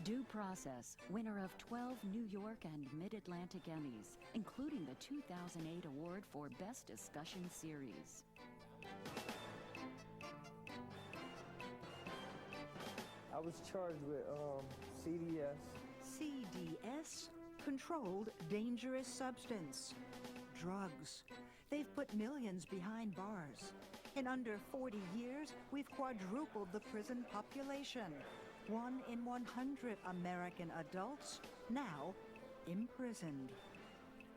Due Process, winner of 12 New York and Mid-Atlantic Emmys, including the 2008 award for Best Discussion Series. I was charged with CDS. CDS? Controlled Dangerous Substance. Drugs. They've put millions behind bars. In under 40 years, we've quadrupled the prison population. 1 in 100 American adults now imprisoned.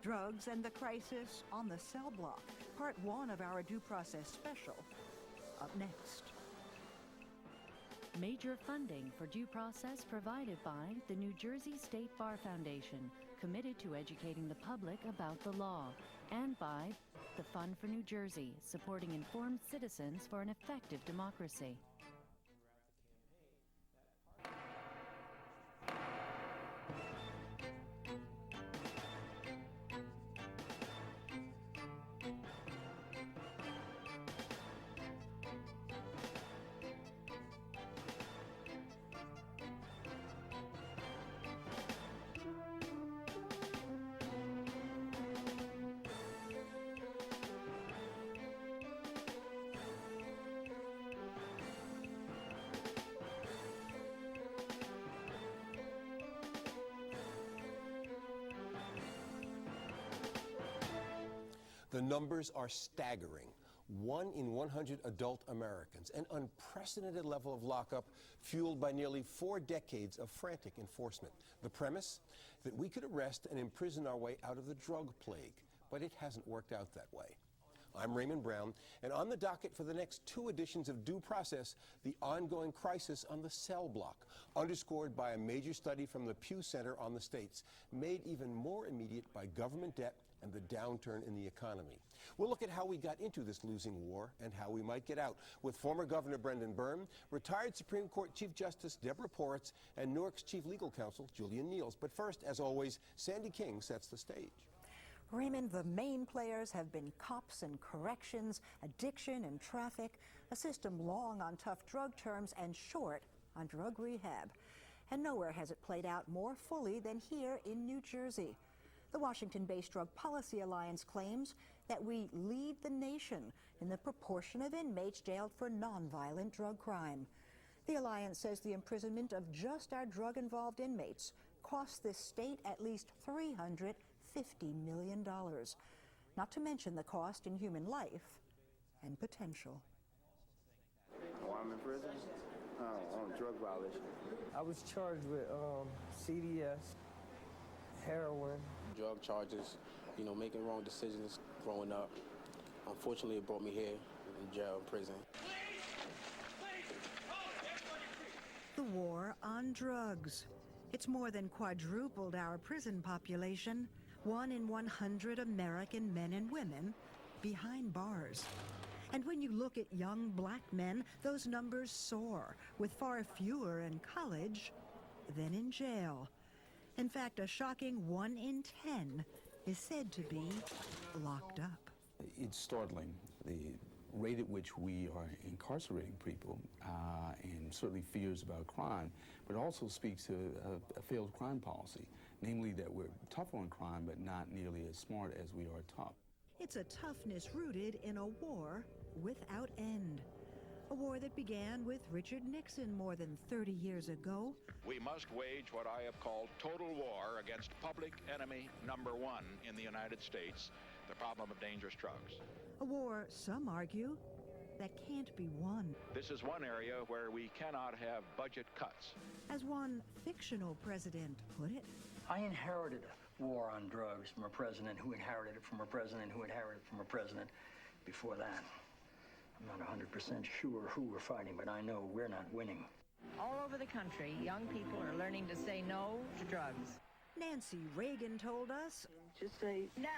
Drugs and the Crisis on the Cellblock, part 1 of our Due Process special. Up next. Major funding for Due Process provided by the New Jersey State Bar Foundation, committed to educating the public about the law, and by the Fund for New Jersey, supporting informed citizens for an effective democracy. The numbers are staggering. 1 in 100 adult Americans, an unprecedented level of lockup fueled by nearly 4 decades of frantic enforcement. The premise? That we could arrest and imprison our way out of the drug plague, but it hasn't worked out that way. I'm Raymond Brown, and on the docket for the next 2 editions of Due Process, the ongoing crisis on the Cellblock, underscored by a major study from the Pew Center on the states, made even more immediate by government debt and the downturn in the economy. We'll look at how we got into this losing war and how we might get out with former Governor Brendan Byrne, retired Supreme Court Chief Justice Deborah Poritz, and Newark's Chief Legal Counsel Julian Niels. But first, as always, Sandy King sets the stage. Raymond, the main players have been cops and corrections, addiction and traffic, a system long on tough drug terms and short on drug rehab. And nowhere has it played out more fully than here in New Jersey. The Washington-based Drug Policy Alliance claims that we lead the nation in the proportion of inmates jailed for nonviolent drug crime. The Alliance says the imprisonment of just our drug-involved inmates costs this state at least $350 million, not to mention the cost in human life and potential. While I'm in prison, on drug violation. I was charged with CDS, heroin. Drug charges, making wrong decisions growing up. Unfortunately, it brought me here in jail and prison. The war on drugs. It's more than quadrupled our prison population. 1 in 100 American men and women behind bars. And when you look at young black men, those numbers soar, with far fewer in college than in jail. In fact, a shocking 1 in 10 is said to be locked up. It's startling, the rate at which we are incarcerating people, and certainly fears about crime, but it also speaks to a failed crime policy, namely that we're tough on crime, but not nearly as smart as we are tough. It's a toughness rooted in a war without end. A war that began with Richard Nixon more than 30 years ago. We must wage what I have called total war against public enemy number 1 in the United States, the problem of dangerous drugs. A war, some argue, that can't be won. This is one area where we cannot have budget cuts. As one fictional president put it, I inherited a war on drugs from a president who inherited it from a president who inherited it from a president before that. I'm not 100% sure who we're fighting, but I know we're not winning. All over the country, young people are learning to say no to drugs. Nancy Reagan told us, Just say no.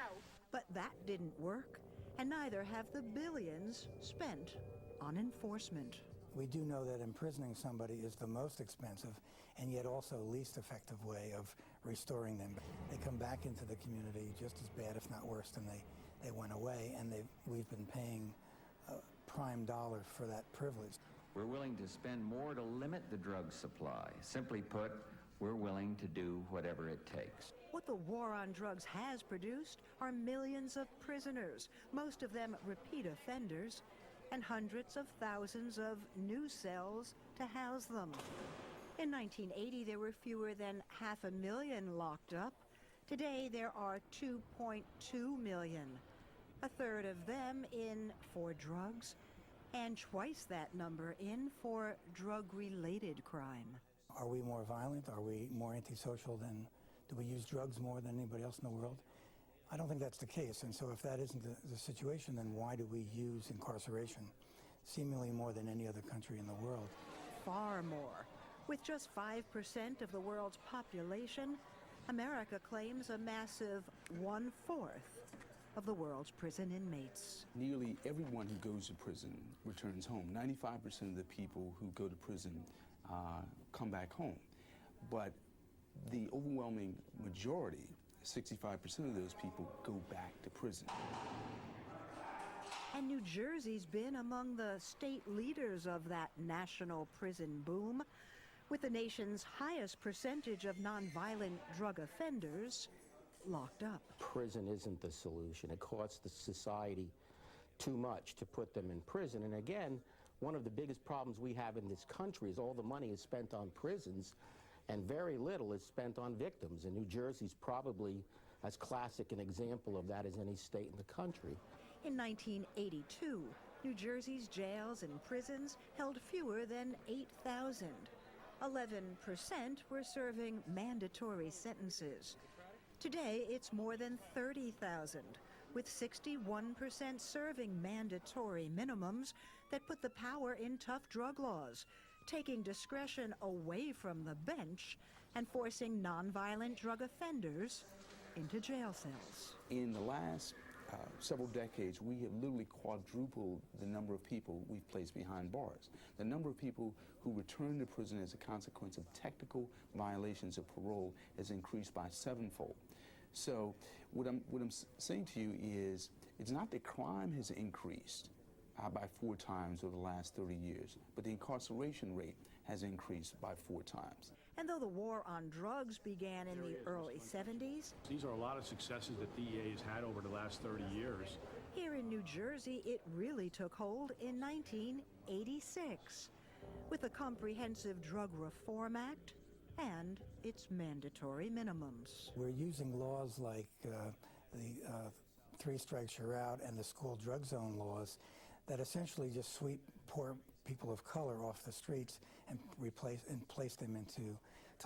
But that didn't work, and neither have the billions spent on enforcement. We do know that imprisoning somebody is the most expensive and yet also least effective way of restoring them. They come back into the community just as bad, if not worse, than they went away, and we've been paying prime dollar for that privilege. We're willing to spend more to limit the drug supply. Simply put, we're willing to do whatever it takes. What the war on drugs has produced are millions of prisoners, most of them repeat offenders, and hundreds of thousands of new cells to house them. In 1980, there were fewer than 500,000 locked up. Today, there are 2.2 million, a third of them in for drugs, and twice that number in for drug-related crime. Are we more violent? Are we more antisocial than, do we use drugs more than anybody else in the world? I don't think that's the case, and so if that isn't the situation, then why do we use incarceration seemingly more than any other country in the world? Far more. With just 5% of the world's population, America claims a massive 1/4 of the world's prison inmates. Nearly everyone who goes to prison returns home. 95% of the people who go to prison come back home. But the overwhelming majority, 65% of those people, go back to prison. And New Jersey's been among the state leaders of that national prison boom, with the nation's highest percentage of nonviolent drug offenders locked up. Prison isn't the solution. It costs the society too much to put them in prison. And again, one of the biggest problems we have in this country is all the money is spent on prisons and very little is spent on victims. And New Jersey's probably as classic an example of that as any state in the country. In 1982, New Jersey's jails and prisons held fewer than 8,000. 11% were serving mandatory sentences. Today, it's more than 30,000, with 61% serving mandatory minimums that put the power in tough drug laws, taking discretion away from the bench and forcing nonviolent drug offenders into jail cells. In the last several decades, we have literally quadrupled the number of people we've placed behind bars. The number of people who return to prison as a consequence of technical violations of parole has increased by 7-fold. So what I'm saying to you is, it's not that crime has increased by 4 times over the last 30 years, but the incarceration rate has increased by 4 times. And though the war on drugs began in the early 70s, these are a lot of successes that DEA has had over the last 30 years. Here in New Jersey, it really took hold in 1986 with the Comprehensive Drug Reform Act and its mandatory minimums. We're using laws like the 3 strikes you're out and the school drug zone laws that essentially just sweep poor people of color off the streets and place them into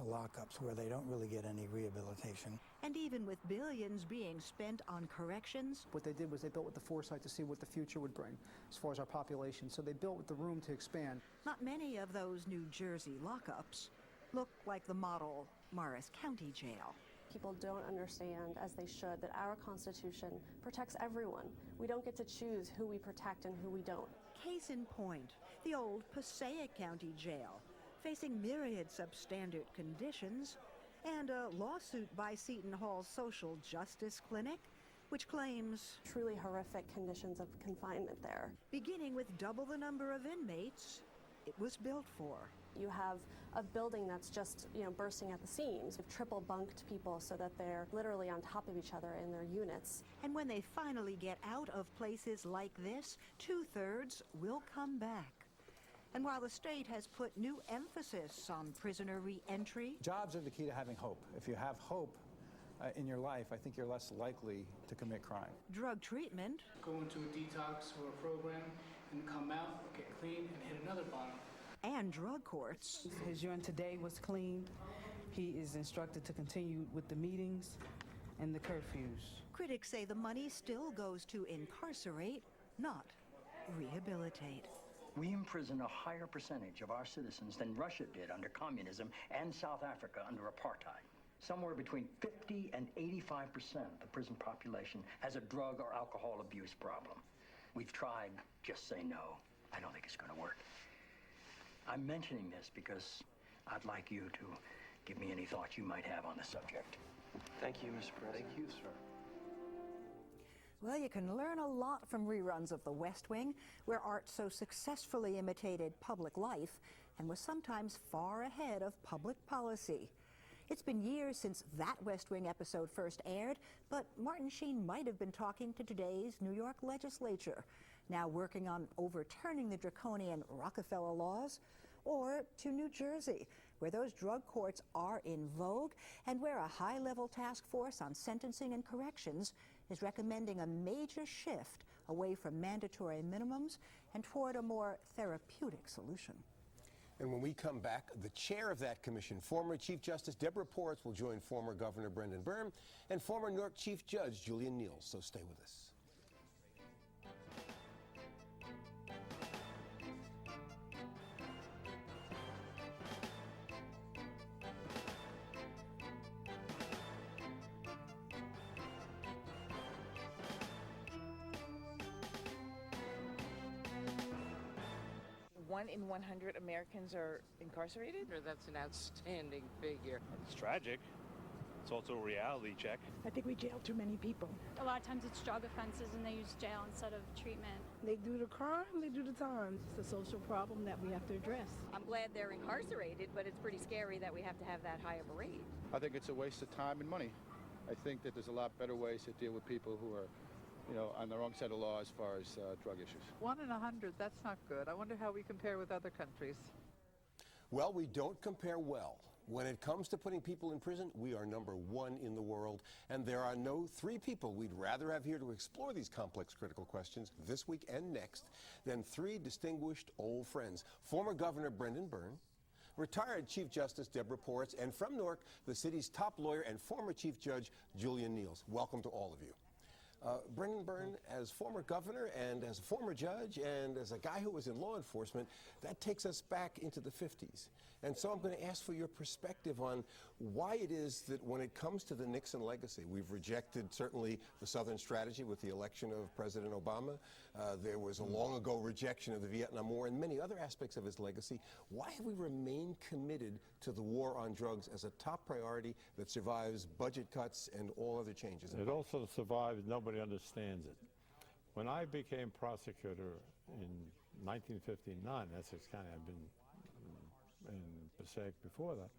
lockups where they don't really get any rehabilitation. And even with billions being spent on corrections, what they did was they built with the foresight to see what the future would bring as far as our population. So they built with the room to expand. Not many of those New Jersey lockups look like the model Morris County Jail. People don't understand, as they should, that our Constitution protects everyone. We don't get to choose who we protect and who we don't. Case in point, the old Passaic County Jail, facing myriad substandard conditions, and a lawsuit by Seton Hall's Social Justice Clinic, which claims truly horrific conditions of confinement there. Beginning with double the number of inmates it was built for. You have a building that's just, bursting at the seams. We've triple bunked people so that they're literally on top of each other in their units. And when they finally get out of places like this, 2/3 will come back. And while the state has put new emphasis on prisoner re-entry, jobs are the key to having hope. If you have hope in your life, I think you're less likely to commit crime. Drug treatment, go into a detox or a program and come out, get clean, and hit another bottle. And drug courts. His urine today was clean. He is instructed to continue with the meetings and the curfews. Critics say the money still goes to incarcerate, not rehabilitate. We imprison a higher percentage of our citizens than Russia did under communism and South Africa under apartheid. Somewhere between 50 and 85% of the prison population has a drug or alcohol abuse problem. We've tried, just say no. I don't think it's going to work. I'm mentioning this because I'd like you to give me any thoughts you might have on the subject. Thank you, Mr. President. Thank you, sir. Well, you can learn a lot from reruns of The West Wing, where art so successfully imitated public life and was sometimes far ahead of public policy. It's been years since that West Wing episode first aired, but Martin Sheen might have been talking to today's New York legislature, now working on overturning the draconian Rockefeller laws, or to New Jersey, where those drug courts are in vogue and where a high-level task force on sentencing and corrections is recommending a major shift away from mandatory minimums and toward a more therapeutic solution. And when we come back, the chair of that commission, former Chief Justice Deborah Porras, will join former Governor Brendan Byrne and former Newark Chief Judge Julian Niels. So stay with us. One in 100 Americans are incarcerated? That's an outstanding figure. It's tragic. It's also a reality check. I think we jail too many people. A lot of times it's drug offenses and they use jail instead of treatment. They do the crime, they do the time. It's a social problem that we have to address. I'm glad they're incarcerated, but it's pretty scary that we have to have that high of a rate. I think it's a waste of time and money. I think that there's a lot better ways to deal with people who are on the wrong side of law as far as drug issues. 1 in 100, that's not good. I wonder how we compare with other countries. Well, we don't compare well. When it comes to putting people in prison, we are #1 in the world, and there are no 3 people we'd rather have here to explore these complex, critical questions this week and next than 3 distinguished old friends. Former Governor Brendan Byrne, retired Chief Justice Deborah Porras, and from Newark, the city's top lawyer and former Chief Judge Julian Niels. Welcome to all of you. Brendan Byrne, as former governor and as a former judge and as a guy who was in law enforcement, that takes us back into the 50s. And so I'm going to ask for your perspective on why it is that when it comes to the Nixon legacy, we've rejected certainly the Southern strategy with the election of President Obama. There was a long ago rejection of the Vietnam War and many other aspects of his legacy. Why have we remained committed to the war on drugs as a top priority that survives budget cuts and all other changes? It also survives, nobody understands it. When I became prosecutor in 1959, Essex County, I've been in Passaic before that,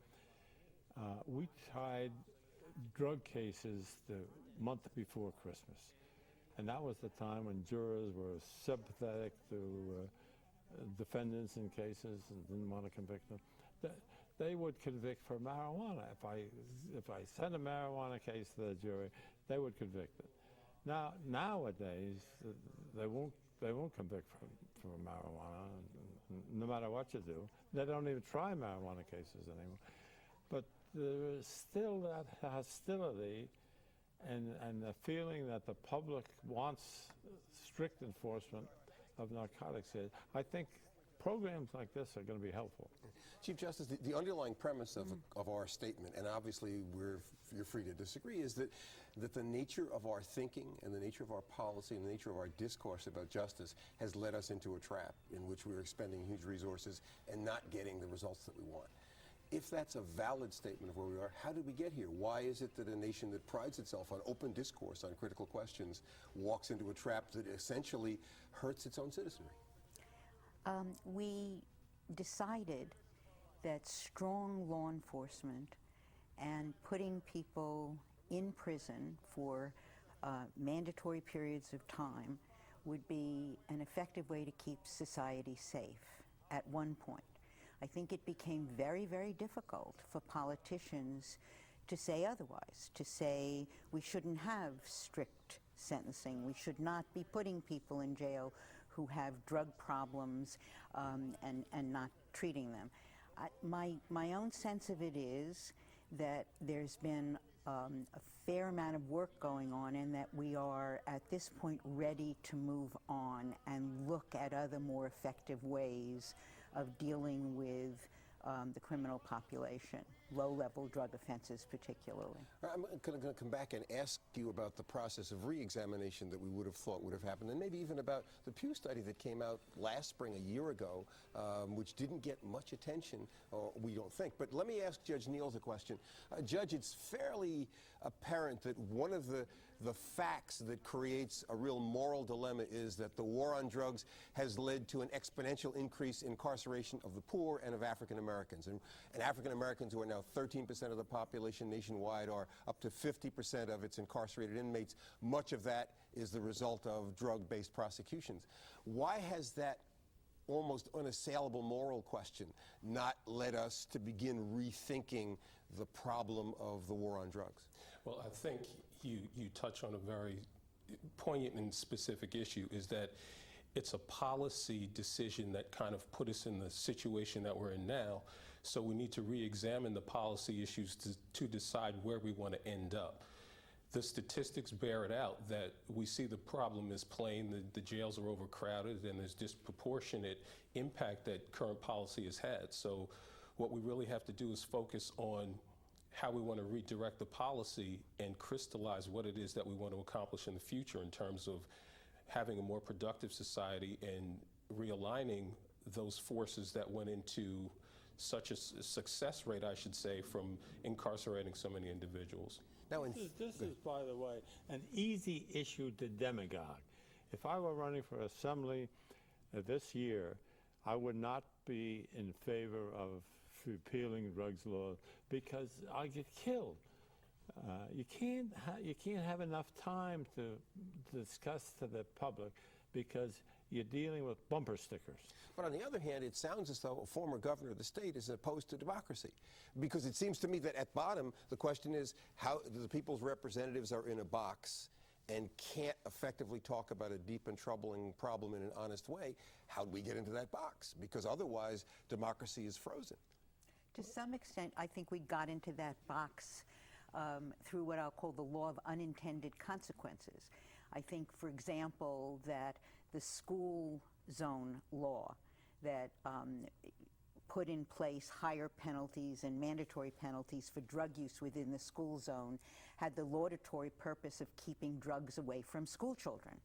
we tried drug cases the month before Christmas. And that was the time when jurors were sympathetic to defendants in cases and didn't want to convict them. They would convict for marijuana. If I sent a marijuana case to the jury, they would convict it. Nowadays, they won't convict for marijuana, no matter what you do. They don't even try marijuana cases anymore. But there is still that hostility and the feeling that the public wants strict enforcement of narcotics. I think programs like this are going to be helpful. Chief Justice, the underlying premise of our statement, and obviously you're free to disagree, is that the nature of our thinking and the nature of our policy and the nature of our discourse about justice has led us into a trap in which we're expending huge resources and not getting the results that we want. If that's a valid statement of where we are, how did we get here? Why is it that a nation that prides itself on open discourse on critical questions walks into a trap that essentially hurts its own citizenry? We decided that strong law enforcement and putting people in prison for mandatory periods of time would be an effective way to keep society safe at one point. I think it became very, very difficult for politicians to say otherwise, to say we shouldn't have strict sentencing, we should not be putting people in jail who have drug problems and not treating them. My own sense of it is that there's been a fair amount of work going on and that we are at this point ready to move on and look at other more effective ways of dealing with the criminal population, low-level drug offenses particularly. I'm going to come back and ask you about the process of re-examination that we would have thought would have happened, and maybe even about the Pew study that came out last spring, a year ago, which didn't get much attention, we don't think. But let me ask Judge Niels a question. Judge, it's fairly apparent that one of the the facts that creates a real moral dilemma is that the war on drugs has led to an exponential increase in incarceration of the poor and of African Americans. And African Americans, who are now 13% of the population nationwide, are up to 50% of its incarcerated inmates. Much of that is the result of drug-based prosecutions. Why has that almost unassailable moral question not led us to begin rethinking the problem of the war on drugs? Well, I think you touch on a very poignant and specific issue, is that it's a policy decision that kind of put us in the situation that we're in now. So we need to re-examine the policy issues to decide where we want to end up. The statistics bear it out that we see the problem is plain, the jails are overcrowded, and there's disproportionate impact that current policy has had. So what we really have to do is focus on how we want to redirect the policy and crystallize what it is that we want to accomplish in the future in terms of having a more productive society and realigning those forces that went into such a success rate, I should say, from incarcerating so many individuals. Now, this is, by the way, an easy issue to demagogue. If I were running for assembly this year, I would not be in favor of repealing drugs laws because I get killed. You can't have enough time to discuss to the public because you're dealing with bumper stickers. But on the other hand, it sounds as though a former governor of the state is opposed to democracy. Because it seems to me that at bottom, the question is how the people's representatives are in a box and can't effectively talk about a deep and troubling problem in an honest way. How do we get into that box? Because otherwise, democracy is frozen. To some extent, I think we got into that box through what I'll call the law of unintended consequences. I think, for example, that the school zone law that put in place higher penalties and mandatory penalties for drug use within the school zone had the laudatory purpose of keeping drugs away from school children.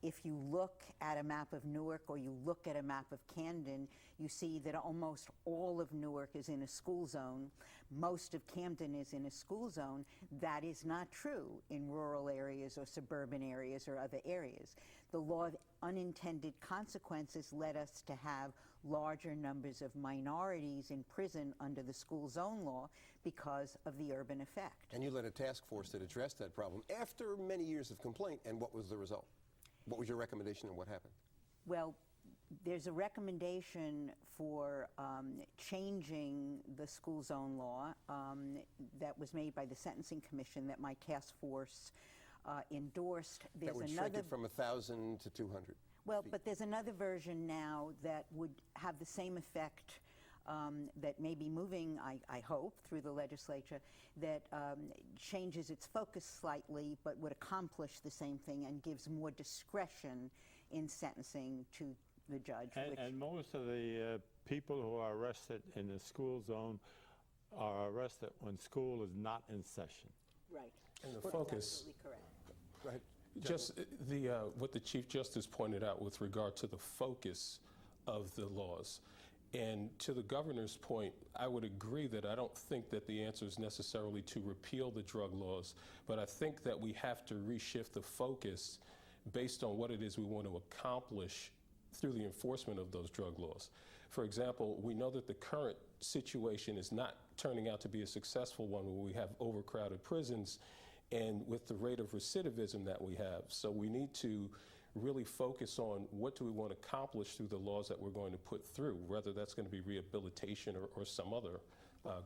If you look at a map of Newark or you look at a map of Camden, you see that almost all of Newark is in a school zone. Most of Camden is in a school zone. That is not true in rural areas or suburban areas or other areas. The law of unintended consequences led us to have larger numbers of minorities in prison under the school zone law because of the urban effect. And you led a task force that addressed that problem after many years of complaint, and what was the result? What was your recommendation and what happened? Well, there's a recommendation for changing the school zone law that was made by the Sentencing Commission that my task force endorsed. That would shrink it from 1,000 to 200. Well, but there's another version now that would have the same effect that may be moving, I hope, through the legislature, that changes its focus slightly but would accomplish the same thing and gives more discretion in sentencing to the judge. And most of the people who are arrested in the school zone are arrested when school is not in session. Right. And the focus. Absolutely correct. Go ahead. Just what the Chief Justice pointed out with regard to the focus of the laws. And to the governor's point, I would agree that I don't think that the answer is necessarily to repeal the drug laws, but I think that we have to reshift the focus based on what it is we want to accomplish through the enforcement of those drug laws. For example, we know that the current situation is not turning out to be a successful one where we have overcrowded prisons and with the rate of recidivism that we have. So we need to really focus on what do we want to accomplish through the laws that we're going to put through, whether that's going to be rehabilitation or some other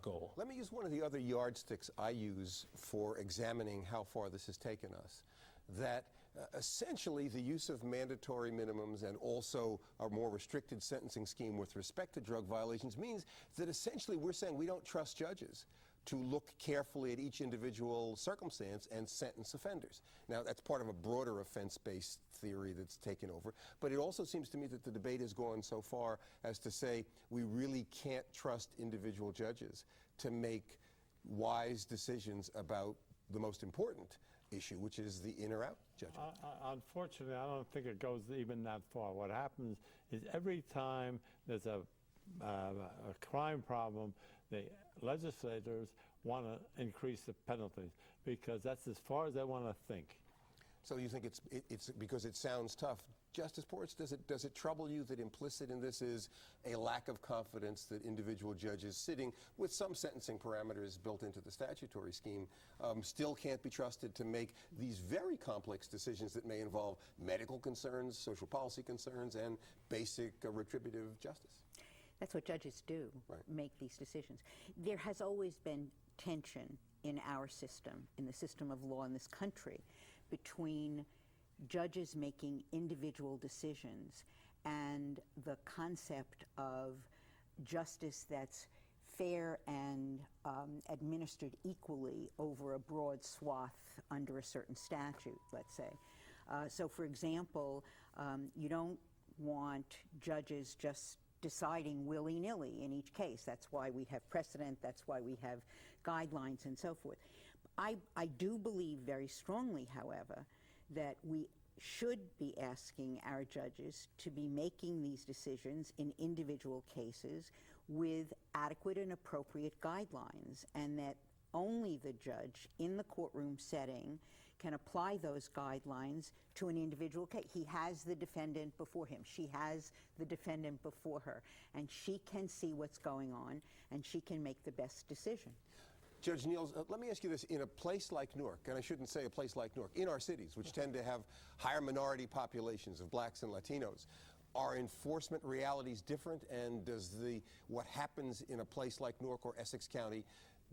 goal. Let me use one of the other yardsticks I use for examining how far this has taken us. That essentially the use of mandatory minimums and also a more restricted sentencing scheme with respect to drug violations means that essentially we're saying we don't trust judges to look carefully at each individual circumstance and sentence offenders. Now, that's part of a broader offense-based theory that's taken over, but it also seems to me that the debate has gone so far as to say we really can't trust individual judges to make wise decisions about the most important issue, which is the in or out judgment. Unfortunately, I don't think it goes even that far. What happens is every time there's a a crime problem, the legislators want to increase the penalties because that's as far as they want to think. So you think it's because it sounds tough. Justice Ports, does it trouble you that implicit in this is a lack of confidence that individual judges sitting with some sentencing parameters built into the statutory scheme still can't be trusted to make these very complex decisions that may involve medical concerns, social policy concerns, and basic retributive justice? That's what judges do, make these decisions. There has always been tension in our system, in the system of law in this country, between judges making individual decisions and the concept of justice that's fair and administered equally over a broad swath under a certain statute, let's say. So for example, you don't want judges just deciding willy-nilly in each case. That's why we have precedent, that's why we have guidelines and so forth. I do believe very strongly, however, that we should be asking our judges to be making these decisions in individual cases with adequate and appropriate guidelines, and that only the judge in the courtroom setting can apply those guidelines to an individual case. He has the defendant before him. She has the defendant before her, and she can see what's going on, and she can make the best decision. Judge Niels, let me ask you this. In a place like Newark, and I shouldn't say a place like Newark, in our cities, which tend to have higher minority populations of blacks and Latinos, are enforcement realities different? And does what happens in a place like Newark or Essex County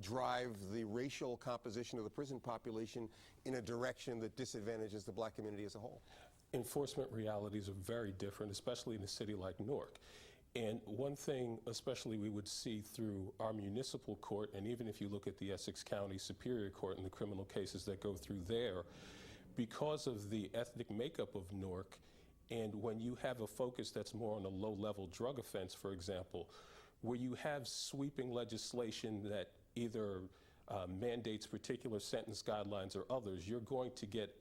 drive the racial composition of the prison population in a direction that disadvantages the black community as a whole? Enforcement realities are very different, especially in a city like Newark. And one thing, especially we would see through our municipal court, and even if you look at the Essex County Superior Court and the criminal cases that go through there, because of the ethnic makeup of Newark, and when you have a focus that's more on a low-level drug offense, for example, where you have sweeping legislation that either mandates particular sentence guidelines or others, you're going to get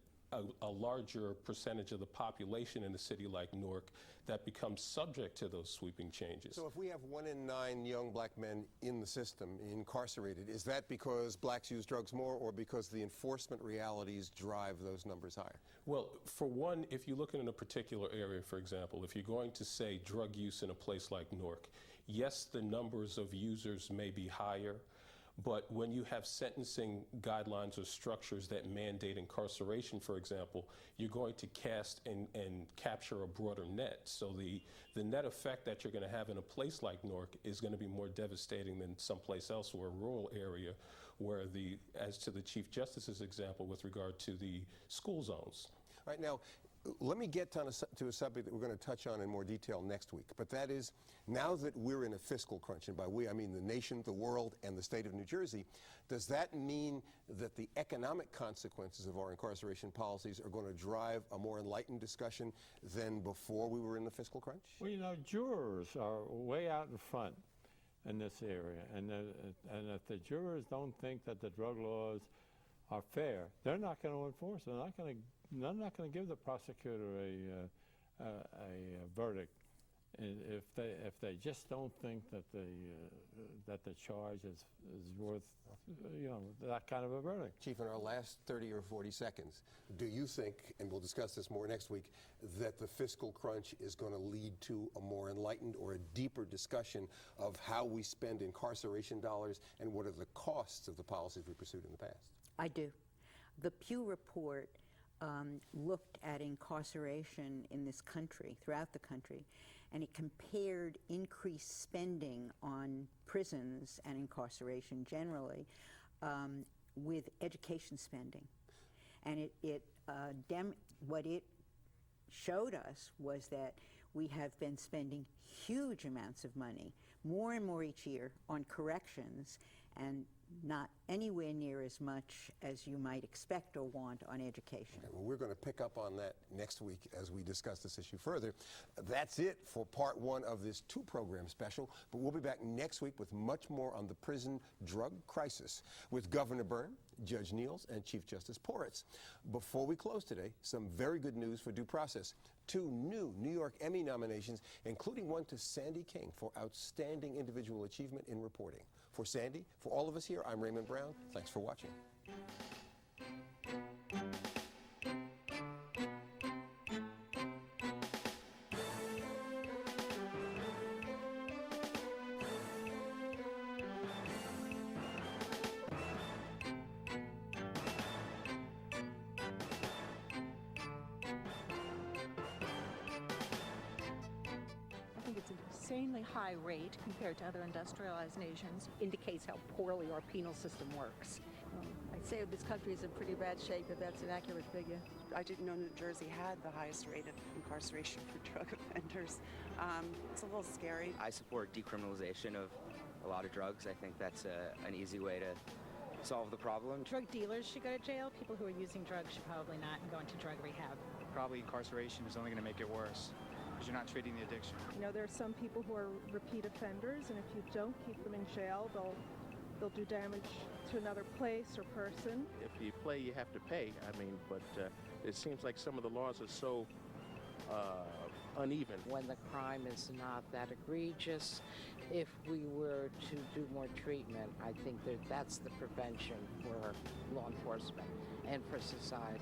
a larger percentage of the population in a city like Newark that becomes subject to those sweeping changes. So if we have 1 in 9 young black men in the system incarcerated, is that because blacks use drugs more or because the enforcement realities drive those numbers higher? Well, for one, if you look in a particular area, for example, if you're going to say drug use in a place like Newark, yes, the numbers of users may be higher, but when you have sentencing guidelines or structures that mandate incarceration, for example, you're going to cast and capture a broader net. So the net effect that you're going to have in a place like Newark is going to be more devastating than someplace else or a rural area where as to the Chief Justice's example with regard to the school zones. All right, now, let me get to a subject that we're going to touch on in more detail next week, but that is, now that we're in a fiscal crunch, and by we I mean the nation, the world, and the state of New Jersey, does that mean that the economic consequences of our incarceration policies are going to drive a more enlightened discussion than before we were in the fiscal crunch? Well, you know, jurors are way out in front in this area, and if the jurors don't think that the drug laws are fair, they're not going to enforce them. They're not going to give the prosecutor a verdict if they just don't think that the charge is worth that kind of a verdict. Chief, in our last 30 or 40 seconds, do you think, and we'll discuss this more next week, that the fiscal crunch is going to lead to a more enlightened or a deeper discussion of how we spend incarceration dollars and what are the costs of the policies we pursued in the past? I do. The Pew report looked at incarceration in this country, throughout the country, and it compared increased spending on prisons and incarceration generally with education spending. And what it showed us was that we have been spending huge amounts of money, more and more each year, on corrections, and not anywhere near as much as you might expect or want on education. Okay, well, we're going to pick up on that next week as we discuss this issue further. That's it for part one of this two-program special, but we'll be back next week with much more on the prison drug crisis with Governor Byrne, Judge Niels, and Chief Justice Poritz. Before we close today, some very good news for due process. 2 new New York Emmy nominations, including one to Sandy King for Outstanding Individual Achievement in Reporting. For Sandy, for all of us here, I'm Raymond Brown. Thanks for watching. Insanely high rate compared to other industrialized nations indicates how poorly our penal system works. I'd say this country is in pretty bad shape, if that's an accurate figure. I didn't know New Jersey had the highest rate of incarceration for drug offenders. It's a little scary. I support decriminalization of a lot of drugs. I think that's an easy way to solve the problem. Drug dealers should go to jail. People who are using drugs should probably not and go into drug rehab. Probably incarceration is only going to make it worse, because you're not treating the addiction. You know, there are some people who are repeat offenders, and if you don't keep them in jail, they'll do damage to another place or person. If you play, you have to pay. I mean, but it seems like some of the laws are so uneven. When the crime is not that egregious, if we were to do more treatment, I think that's the prevention for law enforcement and for society.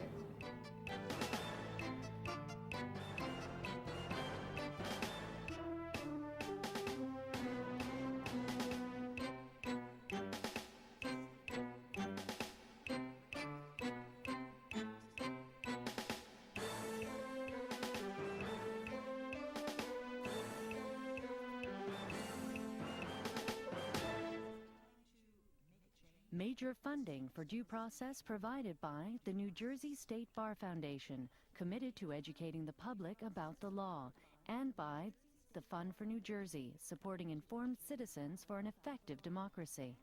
Major funding for due process provided by the New Jersey State Bar Foundation, committed to educating the public about the law, and by the Fund for New Jersey, supporting informed citizens for an effective democracy.